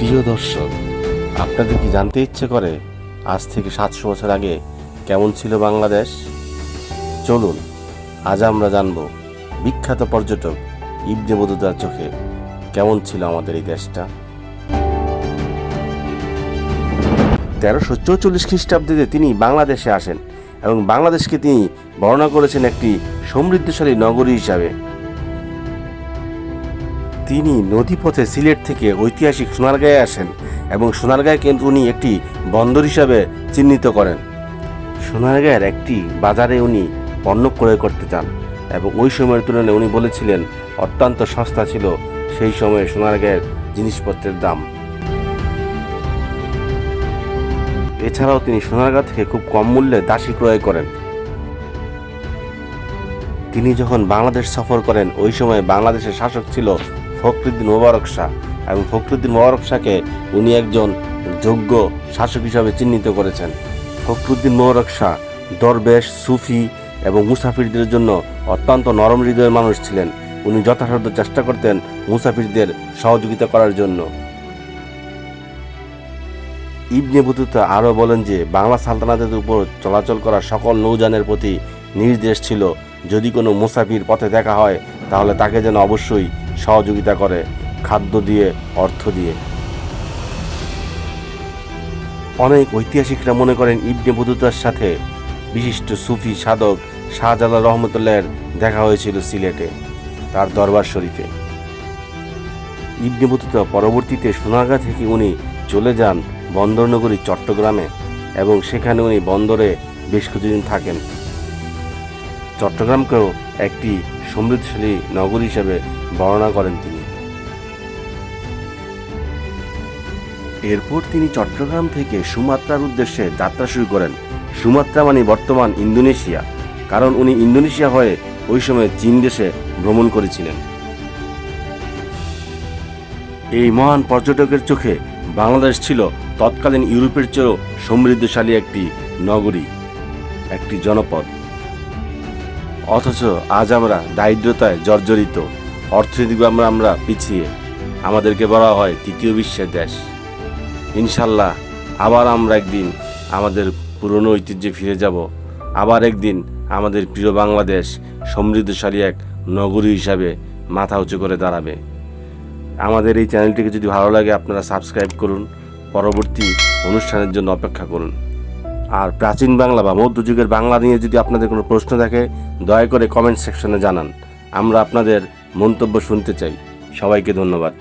প্রিয় দর্শক, আপনাদের কি জানতে ইচ্ছে করে আজ থেকে 700 বছর আগে কেমন ছিল বাংলাদেশ? চলুন আজ আমরা জানব বিখ্যাত পর্যটক ইবনে বতুতার চোখে কেমন ছিল আমাদের এই দেশটা। 1344 খ্রিস্টাব্দে তিনি বাংলাদেশে আসেন এবং বাংলাদেশকে তিনি বর্ণনা করেছেন একটি সমৃদ্ধশালী নগরী হিসাবে। তিনি নদীপথে সিলেট থেকে ঐতিহাসিক সোনারগাঁয়ে আসেন এবং সোনারগাঁকে উনি একটি বন্দর হিসাবে চিহ্নিত করেন। সোনারগাঁয়ের একটি বাজারে উনি পণ্য ক্রয় করতে চান এবং ওই সময়ের তুলনায় উনি বলেছিলেন অত্যন্ত সস্তা ছিল সেই সময়ে সোনারগাঁয়ের জিনিসপত্রের দাম। এছাড়াও তিনি সোনারগাঁ থেকে খুব কম মূল্যে দাসী ক্রয় করেন। তিনি যখন বাংলাদেশ সফর করেন ওই সময় বাংলাদেশের শাসক ছিল ফখরুদ্দিন মোবারক শাহ এবং ফখরুদ্দিন মোবারক শাহকে উনি একজন যোগ্য শাসক হিসাবে চিহ্নিত করেছেন। ফখরুদ্দিন মোবারক শাহ দরবেশ, সুফি এবং মুসাফিরদের জন্য অত্যন্ত নরম হৃদয়ের মানুষ ছিলেন। উনি যথাসাধ্য চেষ্টা করতেন মুসাফিরদের সহযোগিতা করার জন্য। ইবনে বতুতা আরও বলেন যে বাংলা সালতানাতের উপর চলাচল করা সকল নৌযানের প্রতি নির্দেশ ছিল যদি কোনো মুসাফির পথে দেখা হয় তাহলে তাকে যেন অবশ্যই সহযোগিতা করে, খাদ্য দিয়ে, অর্থ দিয়ে। অনেক ঐতিহাসিকরা মনে করেন ইবনে বতুতার সাথে বিশিষ্ট সুফি সাধক শাহজালাল রহমতুল্লাহের দেখা হয়েছিল সিলেটে তার দরবার শরীফে। ইবনে বতুতা পরবর্তীতে সোনারগাঁ থেকে উনি চলে যান বন্দরনগরী চট্টগ্রামে এবং সেখানে উনি বন্দরে বেশ কিছুদিন থাকেন। চট্টগ্রামকেও একটি সমৃদ্ধশালী নগরী হিসেবে বর্ণনা করেন তিনি। এরপর তিনি চট্টগ্রাম থেকে সুমাত্রার উদ্দেশ্যে যাত্রা শুরু করেন। সুমাত্রা মানে বর্তমান ইন্দোনেশিয়া, কারণ উনি ইন্দোনেশিয়া হয়ে ওই সময় চীন দেশে ভ্রমণ করেছিলেন। এই মহান পর্যটকের চোখে বাংলাদেশ ছিল তৎকালীন ইউরোপের চেয়েও সমৃদ্ধশালী একটি নগরী, একটি জনপদ। অথচ আজ আমরা দারিদ্রতায় জর্জরিত, অর্থনৈতিকভাবে আমরা পিছিয়ে, আমাদেরকে বলা হয় তৃতীয় বিশ্বের দেশ। ইনশাল্লাহ আবার আমরা একদিন আমাদের পুরনো ঐতিহ্যে ফিরে যাব, আবার একদিন আমাদের প্রিয় বাংলাদেশ সমৃদ্ধশালী এক নগরী হিসাবে মাথা উঁচু করে দাঁড়াবে। আমাদের এই চ্যানেলটিকে যদি ভালো লাগে আপনারা সাবস্ক্রাইব করুন, পরবর্তী অনুষ্ঠানের জন্য অপেক্ষা করুন। আর প্রাচীন বাংলা বা মধ্যযুগের বাংলা নিয়ে যদি আপনাদের কোনো প্রশ্ন থাকে দয়া করে কমেন্ট সেকশনে জানান, আমরা আপনাদের মন্তব্য শুনতে চাই। সবাইকে ধন্যবাদ।